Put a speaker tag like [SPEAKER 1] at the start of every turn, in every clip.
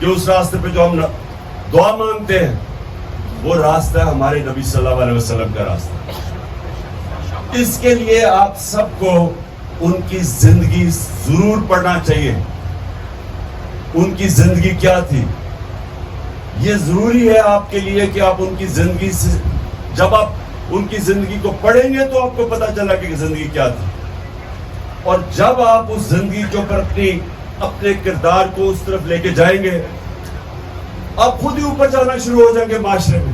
[SPEAKER 1] کہ اس راستے پہ جو ہم دعا مانگتے ہیں وہ راستہ ہے ہمارے نبی صلی اللہ علیہ وسلم کا راستہ. اس کے لیے آپ سب کو ان کی زندگی ضرور پڑھنا چاہیے. ان کی زندگی کیا تھی یہ ضروری ہے آپ کے لیے کہ آپ ان کی زندگی سے جب آپ ان کی زندگی کو پڑھیں گے تو آپ کو پتہ چلا کہ زندگی کیا تھی. اور جب آپ اس زندگی کے اوپر اپنے کردار کو اس طرف لے کے جائیں گے آپ خود ہی اوپر جانا شروع ہو جائیں گے. معاشرے میں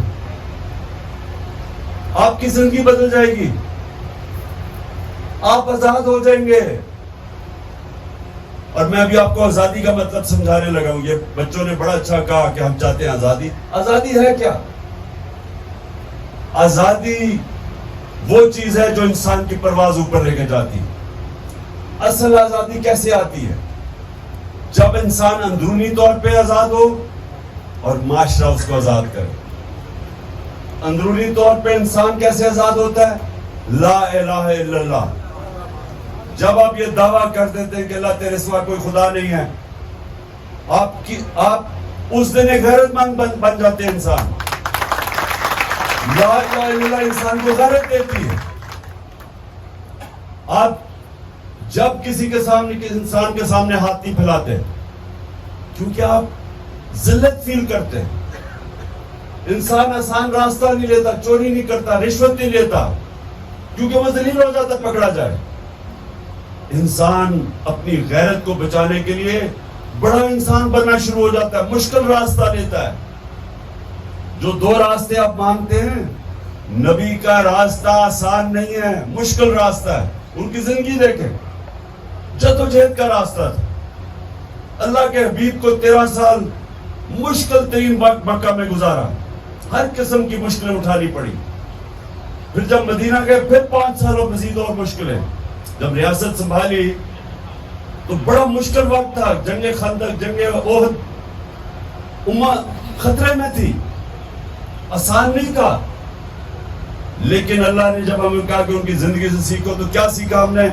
[SPEAKER 1] آپ کی زندگی بدل جائے گی, آپ آزاد ہو جائیں گے. اور میں ابھی آپ کو آزادی کا مطلب سمجھانے لگا ہوں. یہ بچوں نے بڑا اچھا کہا کہ ہم چاہتے ہیں آزادی. آزادی ہے کیا؟ آزادی وہ چیز ہے جو انسان کی پرواز اوپر لے کے جاتی ہے. اصل آزادی کیسے آتی ہے؟ جب انسان اندرونی طور پہ آزاد ہو اور معاشرہ اس کو آزاد کرے. اندرونی طور پہ انسان کیسے آزاد ہوتا ہے؟ لا الہ الا اللہ. جب آپ یہ دعویٰ کر دیتے ہیں کہ اللہ تیرے سوا کوئی خدا نہیں ہے, آپ اس دن ایک غیرت مند بن جاتے ہیں. انسان لا الہ الا اللہ انسان کو غیرت دیتی ہے. آپ جب کسی کے سامنے انسان کے سامنے ہاتھ نہیں پھیلاتے کیونکہ آپ ذلت فیل کرتے ہیں. انسان آسان راستہ نہیں لیتا, چوری نہیں کرتا, رشوت نہیں لیتا کیونکہ وہ ذلیل ہو جاتا پکڑا جائے. انسان اپنی غیرت کو بچانے کے لیے بڑا انسان بننا شروع ہو جاتا ہے, مشکل راستہ لیتا ہے. جو دو راستے آپ مانگتے ہیں نبی کا راستہ آسان نہیں ہے, مشکل راستہ ہے. ان کی زندگی دیکھیں, جدوجہد کا راستہ تھا. اللہ کے حبیب کو 13 سال مشکل ترین وقت مکہ میں گزارا, ہر قسم کی مشکلیں اٹھانی پڑی. پھر جب مدینہ گئے پھر 5 سالوں مزید اور مشکلیں. جب ریاست سنبھالی تو بڑا مشکل وقت تھا. جنگ خندق, جنگ احد, امت خطرے میں تھی, آسان نہیں تھا. لیکن اللہ نے جب ہمیں کہا کہ ان کی زندگی سے سیکھو تو کیا سیکھا ہم نے؟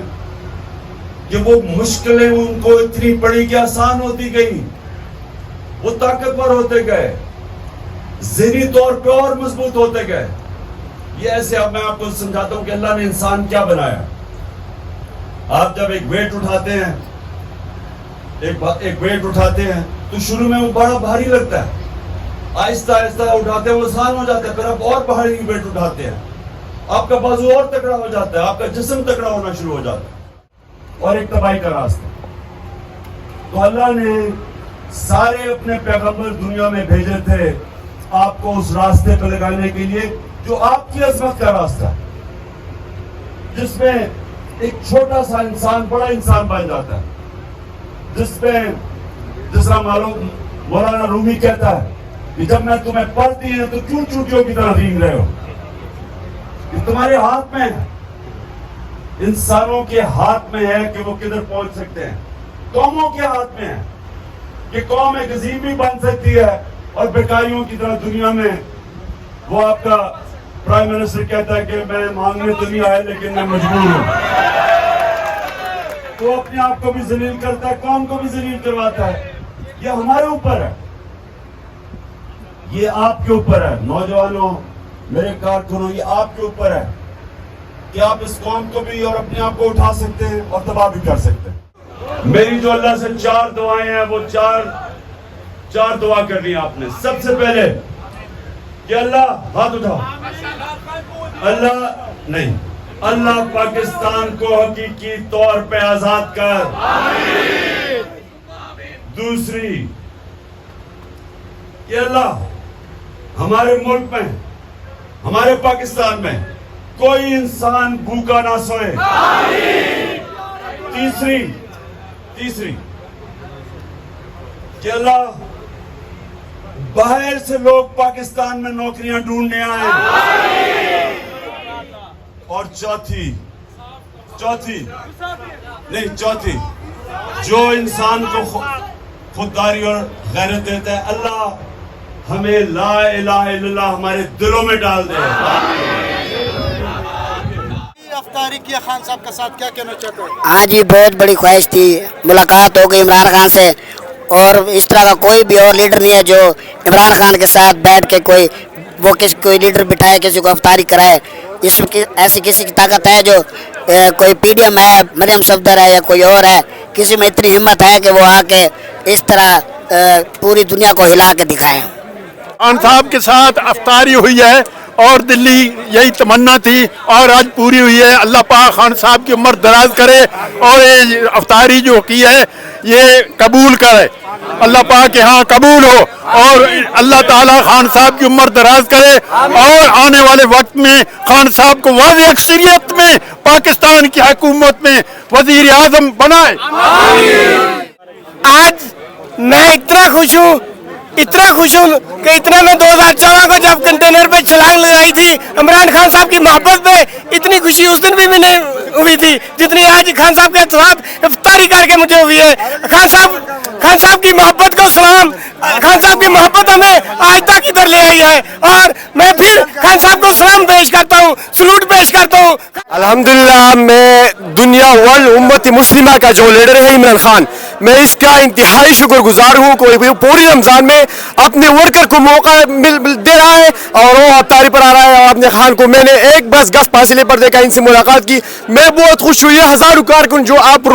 [SPEAKER 1] کہ وہ مشکلیں ان کو اتنی پڑی کہ آسان ہوتی گئی, وہ طاقتور ہوتے گئے, ذہنی طور پہ اور مضبوط ہوتے گئے. یہ ایسے اب میں آپ کو سمجھاتا ہوں کہ اللہ نے انسان کیا بنایا. آپ جب ایک ویٹ اٹھاتے ہیں ایک ویٹ اٹھاتے ہیں تو شروع میں وہ بڑا بھاری لگتا ہے, آہستہ آہستہ اٹھاتے ہیں وہ آسان ہو جاتا ہے. پھر آپ اور بھاری ویٹ اٹھاتے ہیں, آپ کا بازو اور تکڑا ہو جاتا ہے, آپ کا جسم تکڑا ہونا شروع ہو جاتا ہے. اور ایک تباہی کا راستہ. تو اللہ نے سارے اپنے پیغمبر دنیا میں بھیجے تھے آپ کو اس راستے پہ لگانے کے لیے جو آپ کی عظمت کا راستہ ہے, جس میں ایک چھوٹا سا انسان بڑا انسان بن جاتا ہے. جس میں جس طرح معلوم مولانا رومی کہتا ہے کہ جب میں تمہیں پڑھتی ہوں تو کیوں چوٹیوں کی طرح رینگ رہے ہو؟ یہ تمہارے ہاتھ میں ہے. انسانوں کے ہاتھ میں ہے کہ وہ کدھر پہنچ سکتے ہیں. قوموں کے ہاتھ میں ہے کہ قوم ایک عظیم بھی بن سکتی ہے اور بیکاریوں کی طرح دنیا میں. وہ آپ کا پرائم منسٹر کہتا ہے کہ میں مانگنے تو نہیں آیا لیکن میں مجبور ہوں. وہ اپنے آپ کو بھی ذلیل کرتا ہے, قوم کو بھی ذلیل کرواتا ہے. یہ ہمارے اوپر ہے, یہ آپ کے اوپر ہے. نوجوانوں, میرے کارکنوں, یہ آپ کے اوپر ہے کہ آپ اس قوم کو بھی اور اپنے آپ کو اٹھا سکتے ہیں اور تباہ بھی کر سکتے ہیں. میری جو اللہ سے 4 دعائیں ہیں وہ چار دعا کرنی ہے آپ نے. سب سے پہلے کہ اللہ, ہاتھ اٹھاؤ, اللہ نہیں, اللہ پاکستان کو حقیقی طور پہ آزاد کر. دوسری کہ اللہ ہمارے ملک میں, ہمارے پاکستان میں کوئی انسان بھوکا نہ سوئے. تیسری کہ اللہ باہر سے لوگ پاکستان میں نوکریاں ڈھونڈنے آئے. اور چوتھی جو انسان کو خودداری اور غیرت دیتا ہے اللہ ہمیں لا الہ الا اللہ ہمارے دلوں میں ڈال دے.
[SPEAKER 2] افطاری کیا خان صاحب کے ساتھ, کیا کہنا چاہتے ہیں؟
[SPEAKER 3] ہاں جی, بہت بڑی خواہش تھی, ملاقات ہو گئی عمران خان سے. اور اس طرح کا کوئی بھی اور لیڈر نہیں ہے جو عمران خان کے ساتھ بیٹھ کے کوئی لیڈر بٹھائے کسی کو افطاری کرائے. اس کی ایسی کسی کی طاقت ہے جو کوئی پی ڈی ایم ہے, مریم صفدر ہے یا کوئی اور ہے, کسی میں اتنی ہمت ہے کہ وہ آ کے اس طرح پوری دنیا کو ہلا کے دکھائیں.
[SPEAKER 4] خان صاحب کے ساتھ افطاری ہوئی ہے اور دلی یہی تمنا تھی اور آج پوری ہوئی ہے. اللہ پاک خان صاحب کی عمر دراز کرے اور یہ افطاری جو کی ہے یہ قبول کرے, اللہ پاک کے ہاں قبول ہو اور اللہ تعالی خان صاحب کی عمر دراز کرے اور آنے والے وقت میں خان صاحب کو واضح اکثریت میں پاکستان کی حکومت میں وزیر اعظم بنائے.
[SPEAKER 5] آج میں اتنا خوش ہوں کہ اتنا میں 2014 کو جب کنٹینر پہ چھلانگ لگائی تھی عمران خان صاحب کی محبت پہ, اتنی خوشی اس دن بھی میں نے ہوئی تھی جتنی آج خان صاحب کے ساتھ افطاری کر کے مجھے ہوئی ہے. خان صاحب کی محبت کو سلام. خان صاحب کی محبت ہمیں آج تک ادھر لے آئی ہے اور میں پھر خان صاحب کو سلام پیش کرتا ہوں, سلوٹ پیش کرتا ہوں.
[SPEAKER 6] الحمدللہ میں دنیا ورلڈ امت مسلمہ کا جو لیڈر ہے عمران خان, میں اس کا انتہائی شکر گزار ہوں. کوئی پوری رمضان میں اپنے ورکر کو موقع دے رہا ہے اور وہ افطاری پر آ رہا ہے. اور اپنے خان کو میں نے ایک بس گز فاصلے پر دیکھا, ان سے ملاقات کی, میں بہت خوش ہوئی. ہزاروں کارکن جو آپ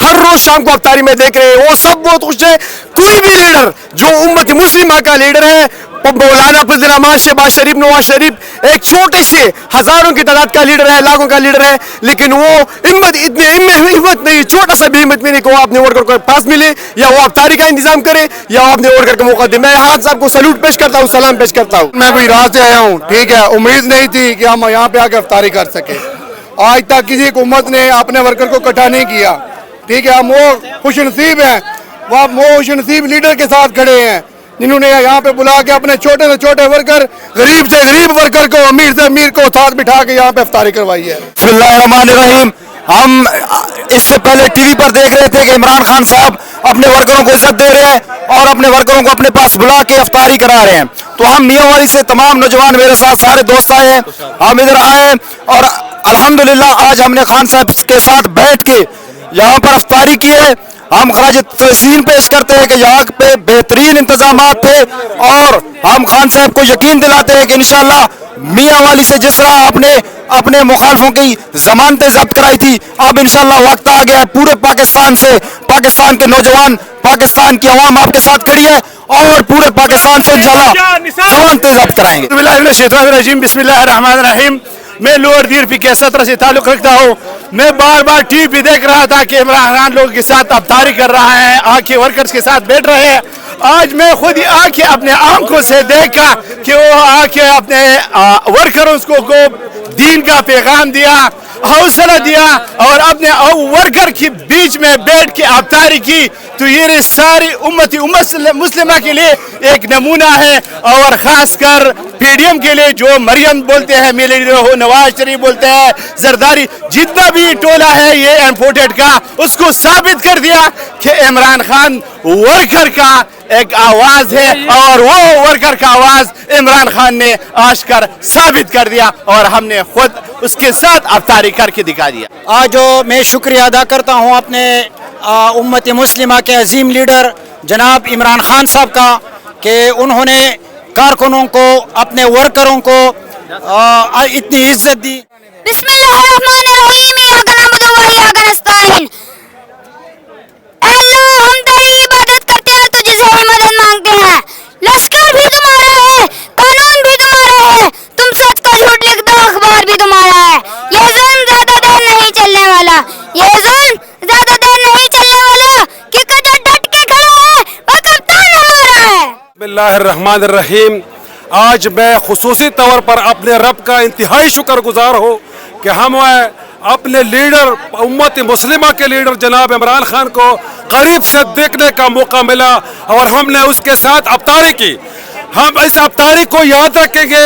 [SPEAKER 6] ہر روز شام کو افطاری میں دیکھ رہے ہیں وہ سب بہت خوش ہے. کوئی بھی لیڈر جو امت مسلمہ کا لیڈر ہے, مولانا فضل الرحمان شہباز شریف, نواز شریف, ایک چھوٹے سے ہزاروں کی تعداد کا لیڈر ہے, لاکھوں کا لیڈر ہے, لیکن وہ ہمت نہیں, چھوٹا سا بھی ہمت نہیں کہ وہ اپنے ورکر کو پاس ملے یا وہ افطاری کا انتظام کرے یا وہ اپنے ورکر کو موقع دے. میں خان صاحب کو سلوٹ پیش کرتا ہوں, سلام پیش کرتا ہوں.
[SPEAKER 7] میں بھی راہ سے آیا ہوں, ٹھیک ہے, امید نہیں تھی کہ ہم یہاں پہ آ کے افطاری کر سکے. آج تک کسی حکومت نے اپنے ورکر کو اکٹھا نہیں کیا, ٹھیک ہے. ہم وہ خوش نصیب ہیں, وہ خوش نصیب لیڈر کے ساتھ کھڑے ہیں جنہوں نے یہاں پہ بلا کے اپنے چھوٹے سے چھوٹے ورکر, غریب سے غریب ورکر کو, امیر سے امیر کو ساتھ بٹھا کے یہاں پہ افطاری کروائی ہے.
[SPEAKER 6] بسم اللہ الرحمن الرحیم. ہم اس سے پہلے ٹی وی پر دیکھ رہے تھے کہ عمران خان صاحب اپنے ورکروں کو عزت دے رہے ہیں اور اپنے ورکروں کو اپنے پاس بلا کے افطاری کرا رہے ہیں. تو ہم میاں والی سے تمام نوجوان میرے ساتھ سارے دوست آئے ہیں, ہم ادھر آئے ہیں اور الحمدللہ آج ہم نے خان صاحب کے ساتھ بیٹھ کے یہاں پر افطاری کی ہے. ہم خراج تحسین پیش کرتے ہیں کہ یہاں پہ بہترین انتظامات تھے اور ہم خان صاحب کو یقین دلاتے ہیں کہ انشاءاللہ میاں والی سے جس طرح اپنے مخالفوں کی ضمانتیں ضبط کرائی تھی, اب انشاءاللہ وقت آ گیا ہے پورے پاکستان سے, پاکستان کے نوجوان, پاکستان کی عوام آپ کے ساتھ کھڑی ہے اور پورے پاکستان سے انشاءاللہ ضمانتیں ضبط کرائیں گے.
[SPEAKER 4] بسم اللہ الرحمن الرحیم. میں لوور دیر پی کے 17 سے تعلق رکھتا ہوں. میں بار بار ٹی وی پہ دیکھ رہا تھا کہ عمران خان لوگوں کے ساتھ افطاری کر رہا ہے, آ کے ورکرز کے ساتھ بیٹھ رہے ہیں. آج میں خود ہی آ کے اپنے آنکھوں سے دیکھا کہ وہ آ کے اپنے ورکروں کو دین کا پیغام دیا, حوصلہ دیا اور اپنے ورکر کے بیچ میں بیٹھ کے افطاری کی. تو یہ ساری امت مسلمہ کے لیے ایک نمونہ ہے اور خاص کر پی ڈی ایم کے لیے جو مریم بولتے ہیں, میرے لیے نواز شریف بولتے ہیں, زرداری, جتنا بھی ٹولہ ہے یہ امپورٹڈ کا, اس کو ثابت کر دیا کہ عمران خان ورکر کا ایک آواز ہے اور وہ ورکر کا آواز عمران خان نے آج کر ثابت کر دیا اور ہم نے خود اس کے ساتھ افطاری کر کے دکھا دیا.
[SPEAKER 5] آج میں شکریہ ادا کرتا ہوں اپنے امت مسلمہ کے عظیم لیڈر جناب عمران خان صاحب کا کہ انہوں نے کارکنوں کو, اپنے ورکروں کو اتنی عزت دی.
[SPEAKER 8] بسم اللہ الرحمن الرحیم. ایاک نعبد و ایاک نستعین. اے اللہ ہم تیری عبادت کرتے ہیں, تجھ سے ہی مدد مانگتے ہیں. لشکر بھی تمہارا ہے, قانون بھی تمہارا ہے, تم سچ کا جھوٹ لکھ دو, اخبار بھی تمہارا ہے. یہ ظلم زیادہ دیر نہیں چلنے والا, یہ ظلم زیادہ دیر نہیں چلنے والا, کیونکہ جو ڈٹ کے کھڑا ہے وہ کپتان ہمارا ہے.
[SPEAKER 6] بسم اللہ الرحمن الرحیم. آج میں خصوصی طور پر اپنے رب کا انتہائی شکر گزار ہوں کہ ہم اپنے لیڈر, امت مسلمہ کے لیڈر جناب عمران خان کو قریب سے دیکھنے کا موقع ملا اور ہم نے اس کے ساتھ افطاری کی. ہم اس افطاری کو یاد رکھیں گے,